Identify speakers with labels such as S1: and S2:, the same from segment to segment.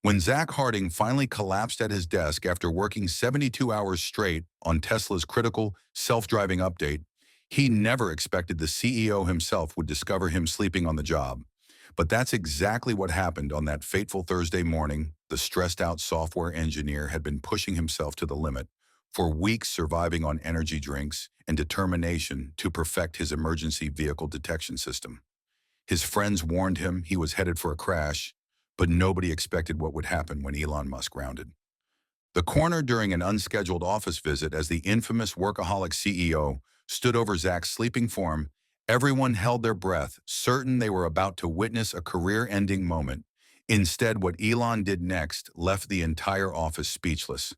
S1: When Zach Harding finally collapsed at his desk after working 72 hours straight on Tesla's critical self-driving update, he never expected the CEO himself would discover him sleeping on the job. But that's exactly what happened on that fateful Thursday morning. The stressed-out software engineer had been pushing himself to the limit, for weeks surviving on energy drinks and determination to perfect his emergency vehicle detection system. His friends warned him he was headed for a crash, but nobody expected what would happen when Elon Musk grounded the corner during an unscheduled office visit as the infamous workaholic CEO stood over Zach's sleeping form. Everyone held their breath, certain they were about to witness a career-ending moment. Instead, what Elon did next left the entire office speechless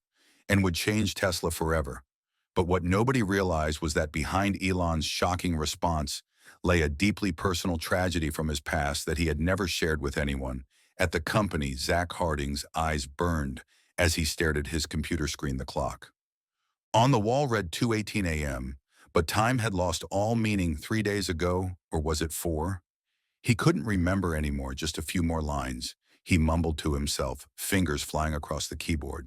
S1: and would change Tesla forever. But what nobody realized was that behind Elon's shocking response lay a deeply personal tragedy from his past that he had never shared with anyone. At the company, Zach Harding's eyes burned as he stared at his computer screen. The clock on the wall read 2:18 a.m., but time had lost all meaning 3 days ago, or was it 4? He couldn't remember anymore, just a few more lines. He mumbled to himself, fingers flying across the keyboard.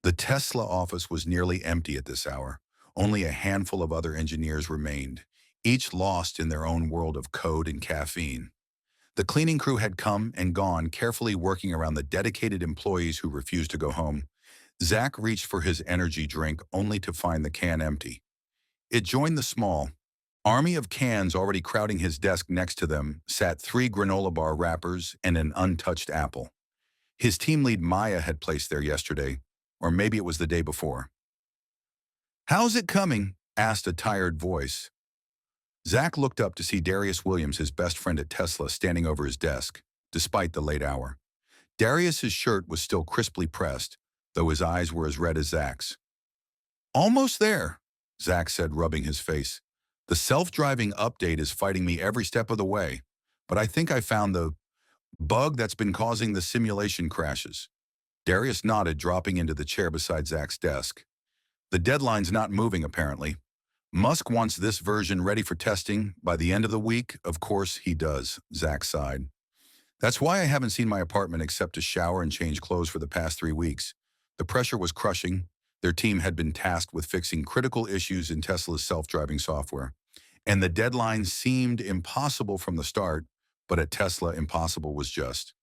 S1: The Tesla office was nearly empty at this hour. Only a handful of other engineers remained, each lost in their own world of code and caffeine. The cleaning crew had come and gone, carefully working around the dedicated employees who refused to go home. Zach reached for his energy drink only to find the can empty. It joined the small army of cans already crowding his desk. Next to them sat 3 granola bar wrappers and an untouched apple. His team lead Maya had placed there yesterday, or maybe it was the day before. "How's it coming?" asked a tired voice. Zach looked up to see Darius Williams, his best friend at Tesla, standing over his desk, despite the late hour. Darius's shirt was still crisply pressed, though his eyes were as red as Zach's. "Almost there," Zach said, rubbing his face. "The self-driving update is fighting me every step of the way, but I think I found the bug that's been causing the simulation crashes." Darius nodded, dropping into the chair beside Zach's desk. "The deadline's not moving, apparently. Musk wants this version ready for testing by the end of the week." "Of course he does," Zach sighed. "That's why I haven't seen my apartment except to shower and change clothes for the past 3 weeks. The pressure was crushing. Their team had been tasked with fixing critical issues in Tesla's self-driving software, and the deadline seemed impossible from the start, but at Tesla, impossible was just.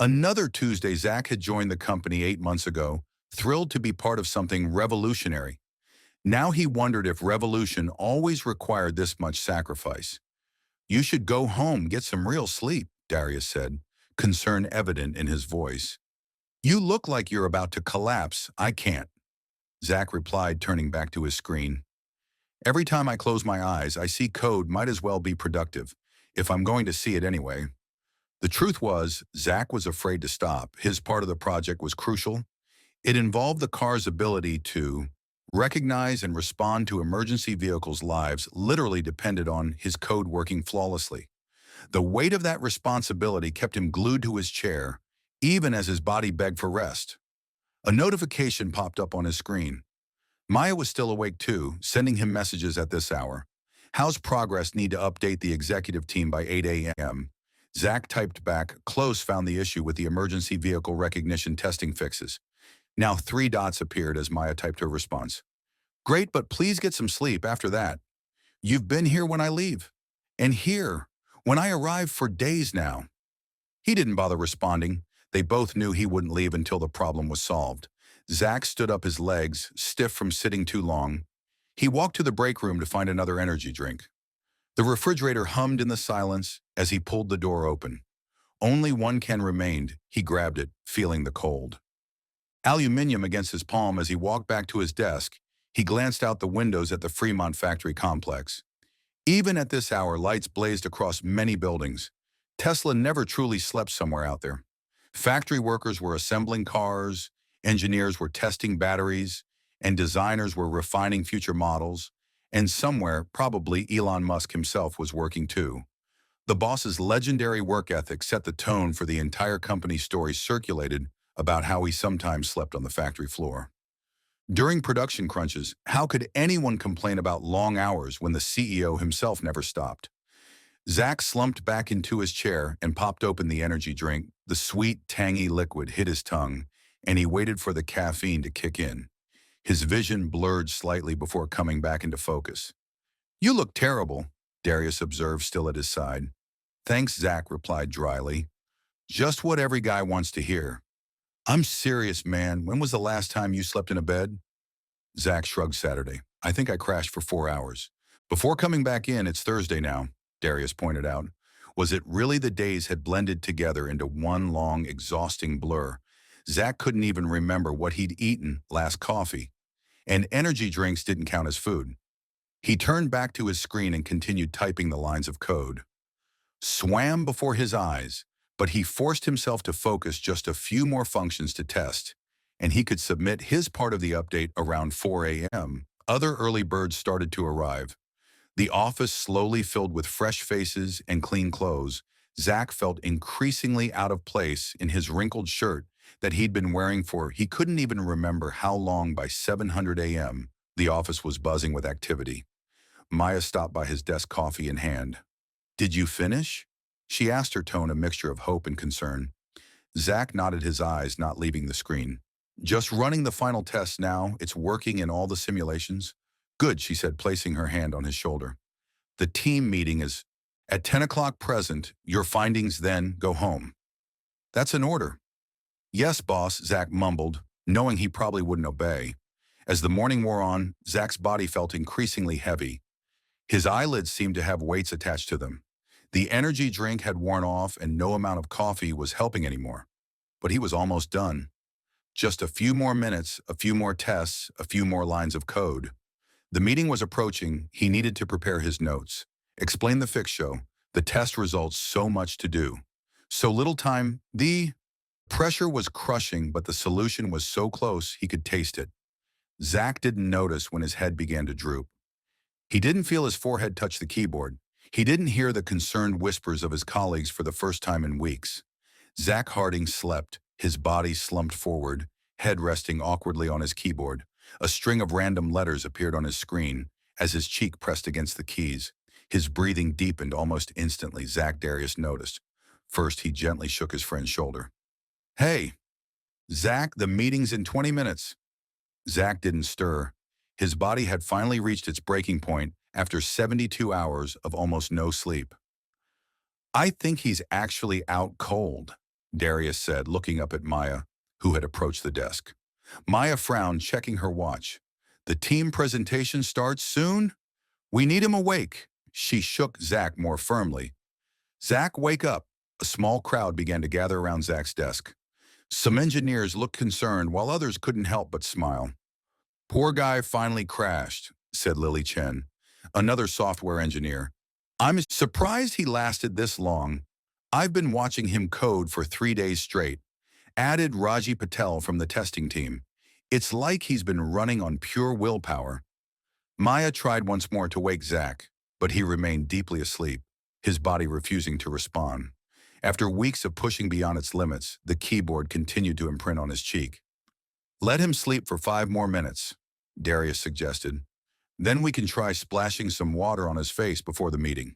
S1: Another Tuesday, Zach had joined the company 8 months ago, thrilled to be part of something revolutionary. Now he wondered if revolution always required this much sacrifice. "You should go home, get some real sleep," Darius said, concern evident in his voice. "You look like you're about to collapse." "I can't," Zach replied, turning back to his screen. "Every time I close my eyes, I see code. Might as well be productive, if I'm going to see it anyway." The truth was, Zach was afraid to stop. His part of the project was crucial. It involved the car's ability to recognize and respond to emergency vehicles' lives literally depended on his code working flawlessly. The weight of that responsibility kept him glued to his chair, even as his body begged for rest. A notification popped up on his screen. Maya was still awake too, sending him messages at this hour. "How's progress? Need to update the executive team by 8 a.m. Zach typed back, "Close, found the issue with the emergency vehicle recognition testing fixes." Now 3 dots appeared as Maya typed her response. "Great, but please get some sleep after that. You've been here when I leave, and here when I arrive for days now." He didn't bother responding. They both knew he wouldn't leave until the problem was solved. Zach stood up, his legs stiff from sitting too long. He walked to the break room to find another energy drink. The refrigerator hummed in the silence as he pulled the door open. Only one can remained. He grabbed it, feeling the cold aluminum against his palm as he walked back to his desk. He glanced out the windows at the Fremont factory complex. Even at this hour, lights blazed across many buildings. Tesla never truly slept somewhere out there. Factory workers were assembling cars, engineers were testing batteries, and designers were refining future models. And somewhere, probably Elon Musk himself was working too. The boss's legendary work ethic set the tone for the entire company. Stories circulated about how he sometimes slept on the factory floor. During production crunches, how could anyone complain about long hours when the CEO himself never stopped? Zach slumped back into his chair and popped open the energy drink. The sweet, tangy liquid hit his tongue, and he waited for the caffeine to kick in. His vision blurred slightly before coming back into focus. "You look terrible," Darius observed, still at his side. "Thanks," Zach replied dryly. "Just what every guy wants to hear." "I'm serious, man. When was the last time you slept in a bed?" Zach shrugged. "Saturday. I think I crashed for 4 hours. Before coming back in, it's Thursday now," Darius pointed out. Was it really the days had blended together into one long, exhausting blur? Zach couldn't even remember what he'd eaten last coffee. And energy drinks didn't count as food. He turned back to his screen and continued typing the lines of code. Swam before his eyes, but he forced himself to focus just a few more functions to test, and he could submit his part of the update around 4 a.m. Other early birds started to arrive. The office slowly filled with fresh faces and clean clothes. Zach felt increasingly out of place in his wrinkled shirt that he'd been wearing for he couldn't even remember how long. By 700 a.m., the office was buzzing with activity. Maya stopped by his desk, coffee in hand. "Did you finish?" she asked, her tone a mixture of hope and concern. Zach nodded, his eyes not leaving the screen. "Just running the final tests now. It's working in all the simulations." "Good," she said, placing her hand on his shoulder. "The team meeting is at 10 o'clock present. Your findings, then go home." "That's an order." "Yes, boss," Zach mumbled, knowing he probably wouldn't obey. As the morning wore on, Zach's body felt increasingly heavy. His eyelids seemed to have weights attached to them. The energy drink had worn off, and no amount of coffee was helping anymore. But he was almost done. Just a few more minutes, a few more tests, a few more lines of code. The meeting was approaching. He needed to prepare his notes, explain the fix show, the test results. So much to do. So little time. The pressure was crushing, but the solution was so close he could taste it. Zach didn't notice when his head began to droop. He didn't feel his forehead touch the keyboard. He didn't hear the concerned whispers of his colleagues for the first time in weeks. Zach Harding slept, his body slumped forward, head resting awkwardly on his keyboard. A string of random letters appeared on his screen as his cheek pressed against the keys. His breathing deepened almost instantly. Darius noticed. First, he gently shook his friend's shoulder. "Hey, Zach, the meeting's in 20 minutes. Zach didn't stir. His body had finally reached its breaking point after 72 hours of almost no sleep. "I think he's actually out cold," Darius said, looking up at Maya, who had approached the desk. Maya frowned, checking her watch. "The team presentation starts soon? We need him awake." She shook Zach more firmly. "Zach, wake up." A small crowd began to gather around Zach's desk. Some engineers looked concerned, while others couldn't help but smile. "Poor guy finally crashed," said Lily Chen, another software engineer. "I'm surprised he lasted this long. I've been watching him code for 3 days straight," added Raji Patel from the testing team. "It's like he's been running on pure willpower." Maya tried once more to wake Zach, but he remained deeply asleep, his body refusing to respond. After weeks of pushing beyond its limits, the keyboard continued to imprint on his cheek. "Let him sleep for 5 more minutes," Darius suggested. "Then we can try splashing some water on his face before the meeting."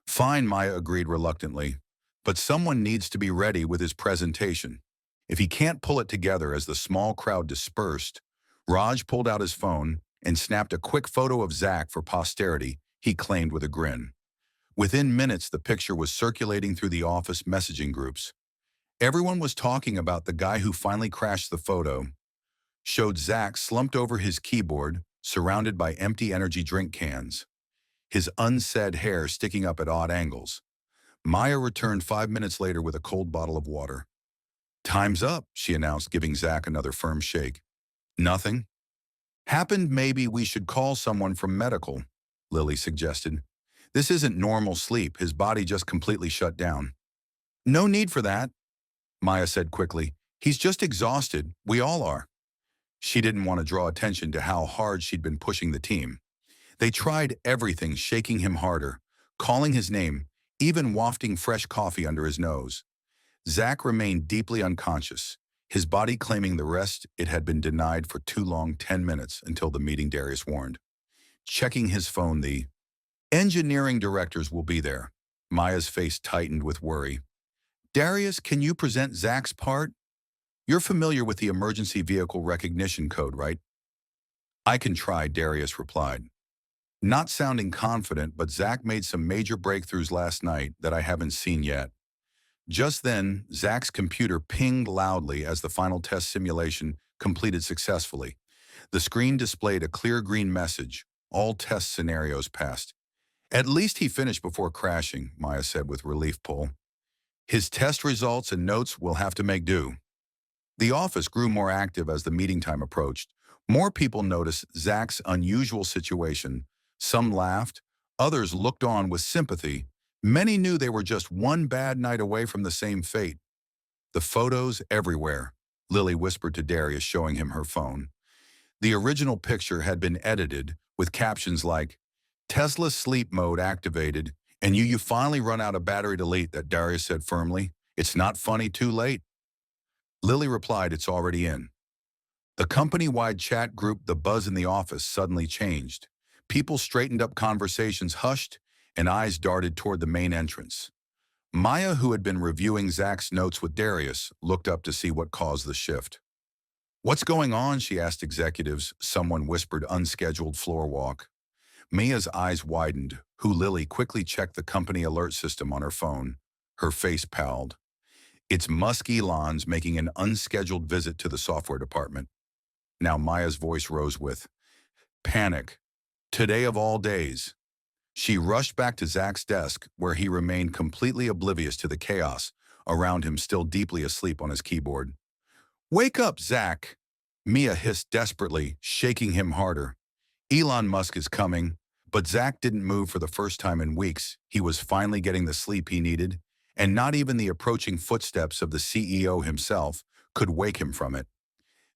S1: "Fine," Maya agreed reluctantly. "But someone needs to be ready with his presentation." If he can't pull it together. As the small crowd dispersed, Raj pulled out his phone and snapped a quick photo of Zach for posterity, he claimed with a grin. Within minutes, the picture was circulating through the office messaging groups. Everyone was talking about the guy who finally crashed. The photo showed Zach slumped over his keyboard, surrounded by empty energy drink cans, his unsaid hair sticking up at odd angles. Maya returned 5 minutes later with a cold bottle of water. "Time's up," she announced, giving Zach another firm shake. "Nothing happened. Maybe we should call someone from medical," Lily suggested. "This isn't normal sleep. His body just completely shut down." "No need for that," Maya said quickly. "He's just exhausted. We all are." She didn't want to draw attention to how hard she'd been pushing the team. They tried everything, shaking him harder, calling his name, even wafting fresh coffee under his nose. Zach remained deeply unconscious, his body claiming the rest it had been denied for too long. 10 minutes until the meeting, Darius warned. Checking his phone, "The engineering directors will be there." Maya's face tightened with worry. Darius, can you present Zach's part? You're familiar with the emergency vehicle recognition code, right? I can try, Darius replied. Not sounding confident, but Zach made some major breakthroughs last night that I haven't seen yet. Just then, Zach's computer pinged loudly as the final test simulation completed successfully. The screen displayed a clear green message. All test scenarios passed. At least he finished before crashing, Maya said with relief pull. His test results and notes will have to make do. The office grew more active as the meeting time approached. More people noticed Zach's unusual situation. Some laughed, others looked on with sympathy. Many knew they were just one bad night away from the same fate. The photos everywhere, Lily whispered to Darius, showing him her phone. The original picture had been edited with captions like, Tesla's sleep mode activated, and you finally run out of battery delete, that Darius said firmly. It's not funny, too late. Lily replied, it's already in. The company-wide chat group, the buzz in the office, suddenly changed. People straightened up, conversations hushed, and eyes darted toward the main entrance. Maya, who had been reviewing Zach's notes with Darius, looked up to see what caused the shift. What's going on? She asked executives. Someone whispered unscheduled floor walk. Mia's eyes widened, who Lily quickly checked the company alert system on her phone. Her face palled. It's Musk Elon's making an unscheduled visit to the software department. Now Maya's voice rose with panic. Today of all days. She rushed back to Zach's desk, where he remained completely oblivious to the chaos around him, still deeply asleep on his keyboard. Wake up, Zach! Mia hissed desperately, shaking him harder. Elon Musk is coming. But Zach didn't move for the first time in weeks. He was finally getting the sleep he needed, and not even the approaching footsteps of the CEO himself could wake him from it.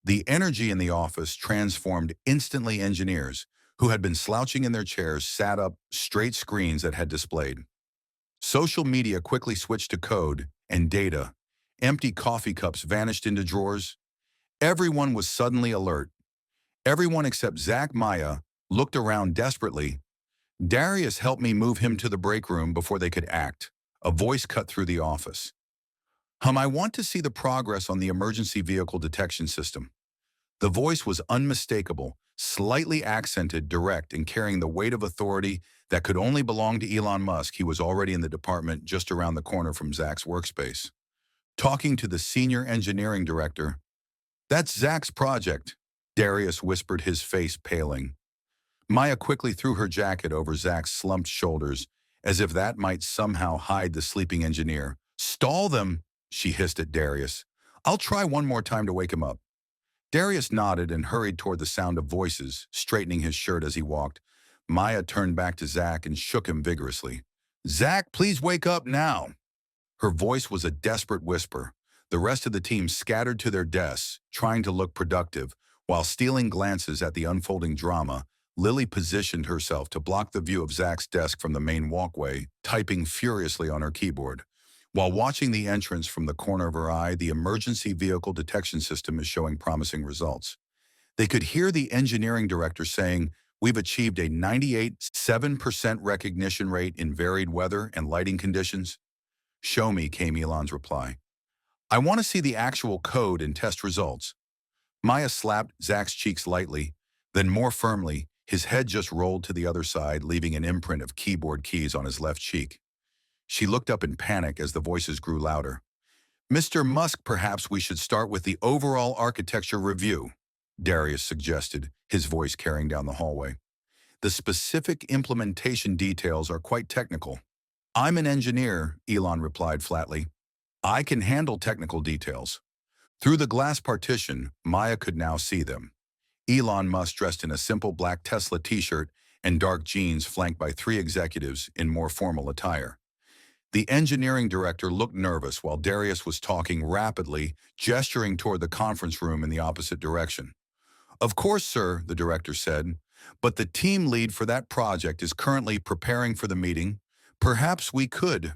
S1: The energy in the office transformed instantly. Engineers, who had been slouching in their chairs, sat up straight. Screens that had displayed. Social media quickly switched to code and data. Empty coffee cups vanished into drawers. Everyone was suddenly alert. Everyone except Zach. Maya looked around desperately. Darius helped me move him to the break room before they could act. A voice cut through the office. I want to see the progress on the emergency vehicle detection system. The voice was unmistakable, slightly accented, direct, and carrying the weight of authority that could only belong to Elon Musk. He was already in the department just around the corner from Zach's workspace. Talking to the senior engineering director. That's Zach's project, Darius whispered, his face paling. Maya quickly threw her jacket over Zach's slumped shoulders, as if that might somehow hide the sleeping engineer. Stall them, she hissed at Darius. I'll try one more time to wake him up. Darius nodded and hurried toward the sound of voices, straightening his shirt as he walked. Maya turned back to Zach and shook him vigorously. Zach, please wake up now. Her voice was a desperate whisper. The rest of the team scattered to their desks, trying to look productive, while stealing glances at the unfolding drama. Lily positioned herself to block the view of Zach's desk from the main walkway, typing furiously on her keyboard. While watching the entrance from the corner of her eye, the emergency vehicle detection system is showing promising results. They could hear the engineering director saying, we've achieved a 98.7% recognition rate in varied weather and lighting conditions. Show me, came Elon's reply. I want to see the actual code and test results. Maya slapped Zach's cheeks lightly, then more firmly. His head just rolled to the other side, leaving an imprint of keyboard keys on his left cheek. She looked up in panic as the voices grew louder. Mr. Musk, perhaps we should start with the overall architecture review, Darius suggested, his voice carrying down the hallway. The specific implementation details are quite technical. I'm an engineer, Elon replied flatly. I can handle technical details. Through the glass partition, Maya could now see them. Elon Musk dressed in a simple black Tesla t-shirt and dark jeans, flanked by 3 executives in more formal attire. The engineering director looked nervous while Darius was talking rapidly, gesturing toward the conference room in the opposite direction. Of course, sir, the director said, but the team lead for that project is currently preparing for the meeting. Perhaps we could.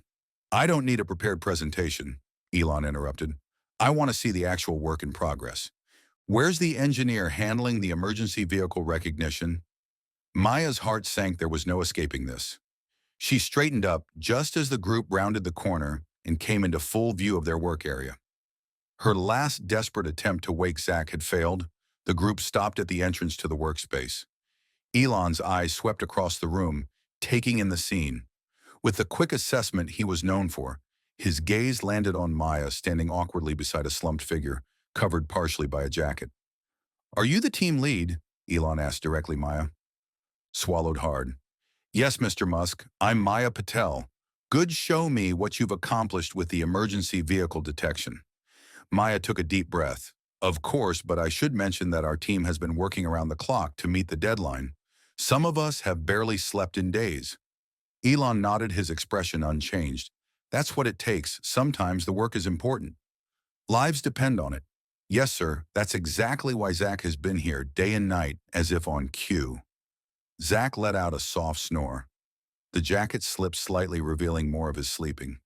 S1: I don't need a prepared presentation, Elon interrupted. I want to see the actual work in progress. Where's the engineer handling the emergency vehicle recognition? Maya's heart sank. There was no escaping this. She straightened up just as the group rounded the corner and came into full view of their work area. Her last desperate attempt to wake Zach had failed. The group stopped at the entrance to the workspace. Elon's eyes swept across the room, taking in the scene. With the quick assessment he was known for, his gaze landed on Maya standing awkwardly beside a slumped figure, covered partially by a jacket. "Are you the team lead?" Elon asked directly Maya. Swallowed hard. "Yes, Mr. Musk, I'm Maya Patel. Good, show me what you've accomplished with the emergency vehicle detection." Maya took a deep breath. "Of course, but I should mention that our team has been working around the clock to meet the deadline. Some of us have barely slept in days." Elon nodded, his expression unchanged. "That's what it takes. Sometimes the work is important. Lives depend on it." "Yes, sir. That's exactly why Zach has been here day and night, as if on cue." Zach let out a soft snore. The jacket slipped slightly, revealing more of his sleeping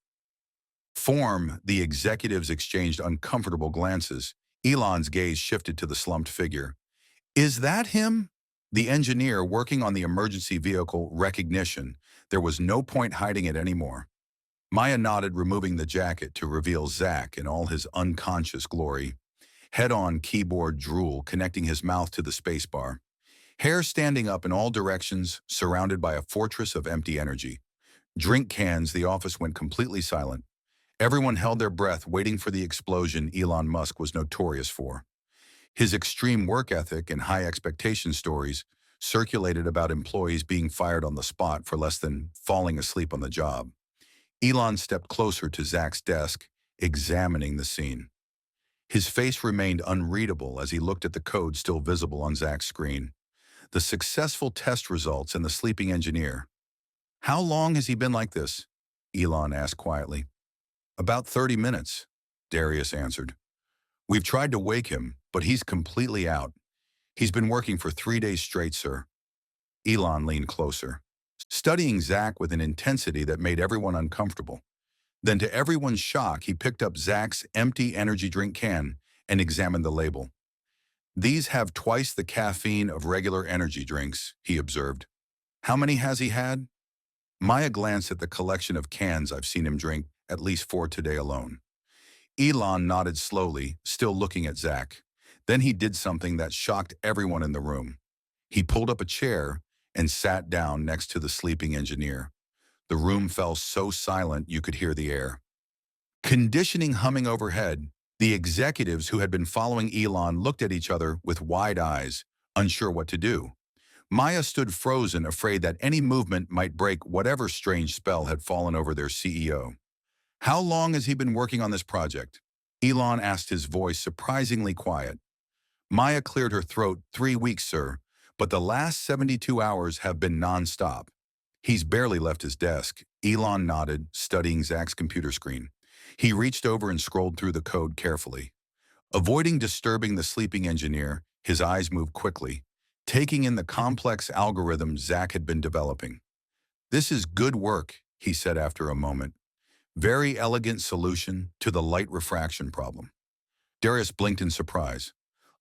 S1: form. The executives exchanged uncomfortable glances. Elon's gaze shifted to the slumped figure. "Is that him?" The engineer working on the emergency vehicle recognition. There was no point hiding it anymore. Maya nodded, removing the jacket to reveal Zach in all his unconscious glory. Head-on keyboard drool connecting his mouth to the spacebar. Hair standing up in all directions, surrounded by a fortress of empty energy. Drink cans. The office went completely silent. Everyone held their breath, waiting for the explosion Elon Musk was notorious for. His extreme work ethic and high expectation stories circulated about employees being fired on the spot for less than falling asleep on the job. Elon stepped closer to Zach's desk, examining the scene. His face remained unreadable as he looked at the code still visible on Zach's screen. The successful test results and the sleeping engineer. "How long has he been like this?" Elon asked quietly. "About 30 minutes, Darius answered. "We've tried to wake him, but he's completely out. He's been working for 3 days straight, sir." Elon leaned closer, studying Zach with an intensity that made everyone uncomfortable. Then, to everyone's shock, he picked up Zach's empty energy drink can and examined the label. "These have twice the caffeine of regular energy drinks," he observed. "How many has he had?" Maya glanced at the collection of cans. "I've seen him drink at least 4 today alone." Elon nodded slowly, still looking at Zach. Then he did something that shocked everyone in the room. He pulled up a chair and sat down next to the sleeping engineer. The room fell so silent you could hear the air conditioning humming overhead. The executives who had been following Elon looked at each other with wide eyes, unsure what to do. Maya stood frozen, afraid that any movement might break whatever strange spell had fallen over their CEO. "How long has he been working on this project?" Elon asked, his voice surprisingly quiet. Maya cleared her throat. 3 weeks, sir, but the last 72 hours have been non-stop. He's barely left his desk. Elon nodded, studying Zach's computer screen. He reached over and scrolled through the code carefully. Avoiding disturbing the sleeping engineer, his eyes moved quickly, taking in the complex algorithms Zach had been developing. "This is good work," he said after a moment. "Very elegant solution to the light refraction problem." Darius blinked in surprise.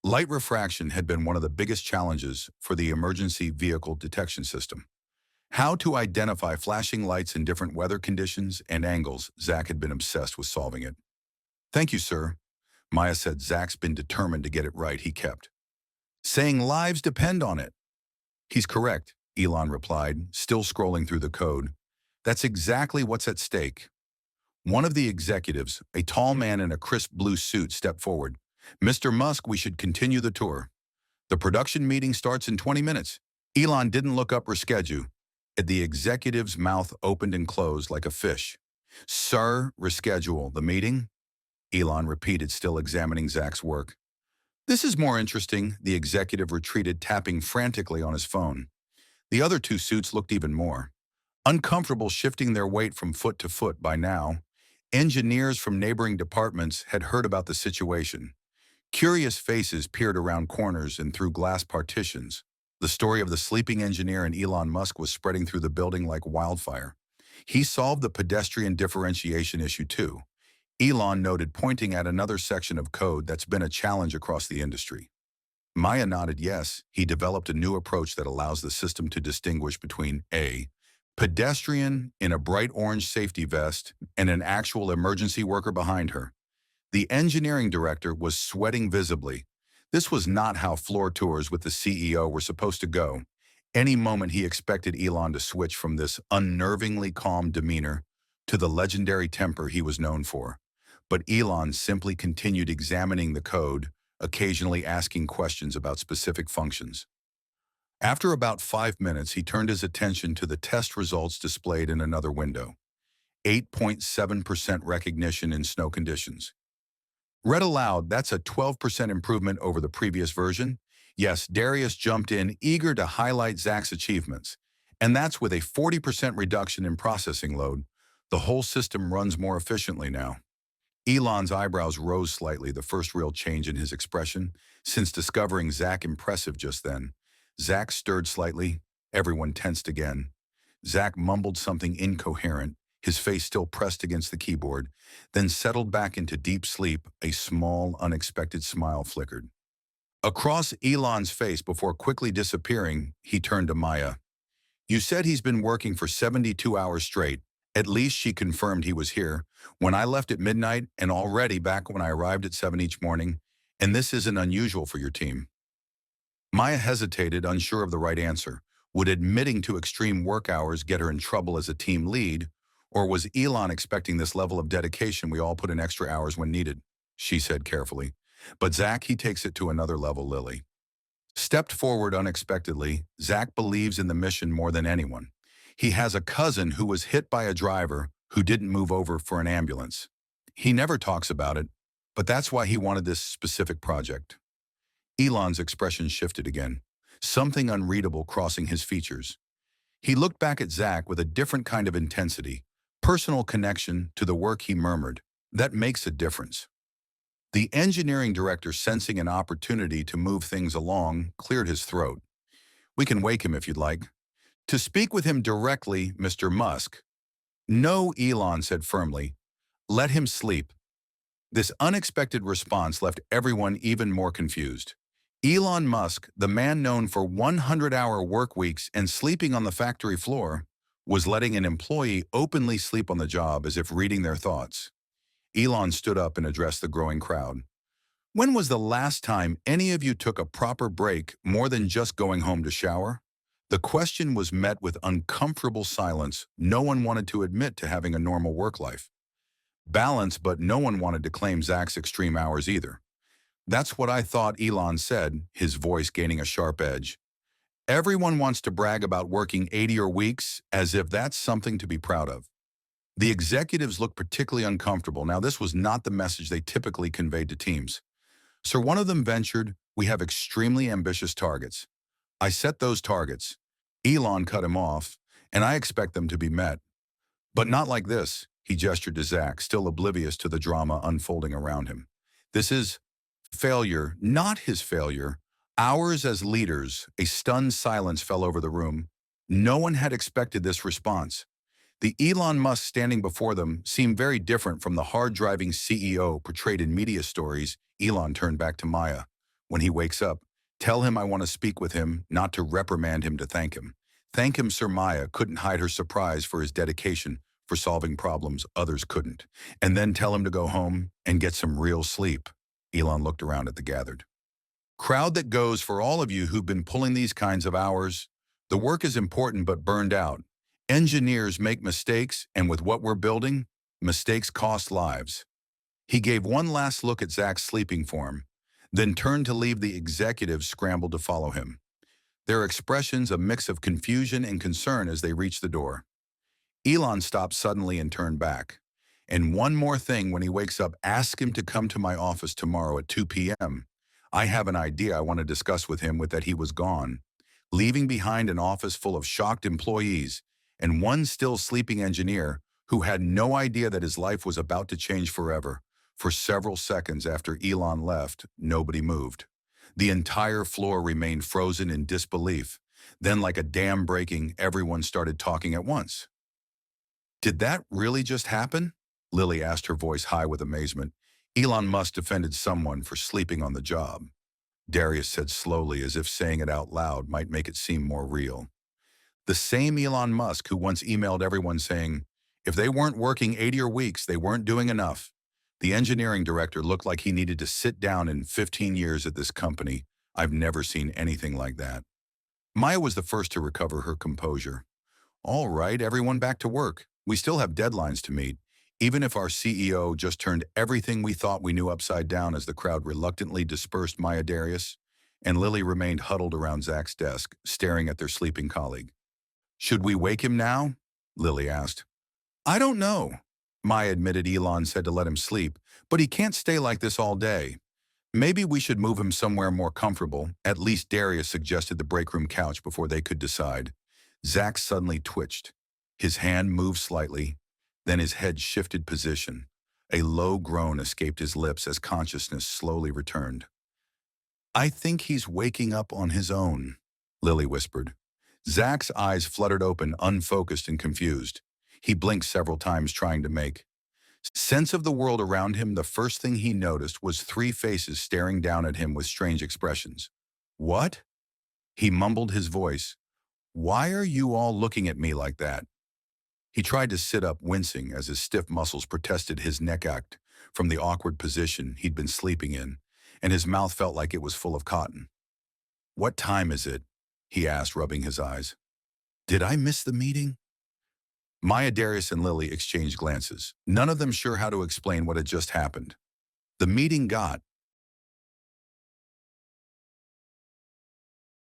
S1: Light refraction had been one of the biggest challenges for the emergency vehicle detection system. How to identify flashing lights in different weather conditions and angles. Zach had been obsessed with solving it. "Thank you, sir." Maya said. Zach's been determined to get it right. He kept saying lives depend on it. "He's correct," Elon replied, still scrolling through the code. "That's exactly what's at stake." One of the executives, a tall man in a crisp blue suit, stepped forward. "Mr. Musk, we should continue the tour. The production meeting starts in 20 minutes. Elon didn't look up or schedule. The executive's mouth opened and closed like a fish. "Sir, reschedule the meeting?" Elon repeated, still examining Zach's work. "This is more interesting." The executive retreated, tapping frantically on his phone. The other 2 suits looked even more uncomfortable, shifting their weight from foot to foot. By now, engineers from neighboring departments had heard about the situation. Curious faces peered around corners and through glass partitions. The story of the sleeping engineer and Elon Musk was spreading through the building like wildfire. He solved the pedestrian differentiation issue too, Elon noted, pointing at another section of code that's been a challenge across the industry. Maya nodded yes. He developed a new approach that allows the system to distinguish between A, Pedestrian in a bright orange safety vest and an actual emergency worker behind her. The engineering director was sweating visibly. This was not how floor tours with the CEO were supposed to go. Any moment he expected Elon to switch from this unnervingly calm demeanor to the legendary temper he was known for. But Elon simply continued examining the code, occasionally asking questions about specific functions. After about 5 minutes, he turned his attention to the test results displayed in another window. 8.7% recognition in snow conditions. Read aloud, that's a 12% improvement over the previous version. Yes, Darius jumped in, eager to highlight Zach's achievements. And that's with a 40% reduction in processing load. The whole system runs more efficiently now. Elon's eyebrows rose slightly, the first real change in his expression, since discovering Zach impressive just then. Zach stirred slightly. Everyone tensed again. Zach mumbled something incoherent, his face still pressed against the keyboard, then settled back into deep sleep. A small, unexpected smile flickered across Elon's face before quickly disappearing. He turned to Maya. "You said he's been working for 72 hours straight. At least she confirmed he was here when I left at midnight and already back when I arrived at 7 each morning, and this isn't unusual for your team." Maya hesitated, unsure of the right answer. Would admitting to extreme work hours get her in trouble as a team lead, or was Elon expecting this level of dedication we all put in extra hours when needed? She said carefully. But Zach, he takes it to another level, Lily. Stepped forward unexpectedly, Zach believes in the mission more than anyone. He has a cousin who was hit by a driver who didn't move over for an ambulance. He never talks about it, but that's why he wanted this specific project. Elon's expression shifted again, something unreadable crossing his features. He looked back at Zach with a different kind of intensity, personal connection to the work. He murmured, "That makes a difference." The engineering director, sensing an opportunity to move things along, cleared his throat. "We can wake him if you'd like." "To speak with him directly, Mr. Musk." "No," Elon said firmly. "Let him sleep." This unexpected response left everyone even more confused. Elon Musk, the man known for 100-hour work weeks and sleeping on the factory floor, was letting an employee openly sleep on the job as if reading their thoughts. Elon stood up and addressed the growing crowd. "When was the last time any of you took a proper break more than just going home to shower?" The question was met with uncomfortable silence. No one wanted to admit to having a normal work life. Balance, but no one wanted to claim Zach's extreme hours either. "That's what I thought," Elon said, his voice gaining a sharp edge. "Everyone wants to brag about working 80-hour weeks as if that's something to be proud of." The executives looked particularly uncomfortable. Now, this was not the message they typically conveyed to teams. So one of them ventured, "We have extremely ambitious targets." "I set those targets." Elon cut him off, "and I expect them to be met. But not like this." He gestured to Zach, still oblivious to the drama unfolding around him. "This is failure, not his failure. Ours as leaders." A stunned silence fell over the room. No one had expected this response. The Elon Musk standing before them seemed very different from the hard-driving CEO portrayed in media stories. Elon turned back to Maya. "When he wakes up, tell him I want to speak with him, not to reprimand him, to thank him." "Thank him, Sir." Maya couldn't hide her surprise for his dedication, for solving problems others couldn't. "And then tell him to go home and get some real sleep." Elon looked around at the gathered crowd. "That goes for all of you who've been pulling these kinds of hours. The work is important but burned out. Engineers make mistakes, and with what we're building, mistakes cost lives." He gave one last look at Zach's sleeping form, then turned to leave. The executives scrambled to follow him, their expressions a mix of confusion and concern as they reached the door. Elon stopped suddenly and turned back. "And one more thing, when he wakes up, ask him to come to my office tomorrow at 2 p.m. I have an idea I want to discuss with him." With that, he was gone, leaving behind an office full of shocked employees and one still sleeping engineer who had no idea that his life was about to change forever. For several seconds after Elon left, nobody moved. The entire floor remained frozen in disbelief. Then, like a dam breaking, everyone started talking at once. "Did that really just happen?" Lily asked, her voice high with amazement. "Elon Musk defended someone for sleeping on the job," Darius said slowly, as if saying it out loud might make it seem more real. The same Elon Musk who once emailed everyone saying, if they weren't working 80 weeks, they weren't doing enough. The engineering director looked like he needed to sit down. In 15 years at this company, I've never seen anything like that. Maya was the first to recover her composure. All right, everyone back to work. We still have deadlines to meet. Even if our CEO just turned everything we thought we knew upside down. As the crowd reluctantly dispersed, Maya, Darius and Lily remained huddled around Zach's desk, staring at their sleeping colleague. Should we wake him now? Lily asked. I don't know. Maya admitted. Elon said to let him sleep, but he can't stay like this all day. Maybe we should move him somewhere more comfortable. At least Darius suggested the break room couch before they could decide. Zach suddenly twitched. His hand moved slightly, then his head shifted position. A low groan escaped his lips as consciousness slowly returned. I think he's waking up on his own, Lily whispered. Zach's eyes fluttered open, unfocused and confused. He blinked several times, trying to make sense of the world around him. The first thing he noticed was three faces staring down at him with strange expressions. What? He mumbled, his voice. Why are you all looking at me like that? He tried to sit up, wincing as his stiff muscles protested. His neck ached from the awkward position he'd been sleeping in, and his mouth felt like it was full of cotton. What time is it? He asked, rubbing his eyes. Did I miss the meeting? Maya, Darius, and Lily exchanged glances, none of them sure how to explain what had just happened. The meeting got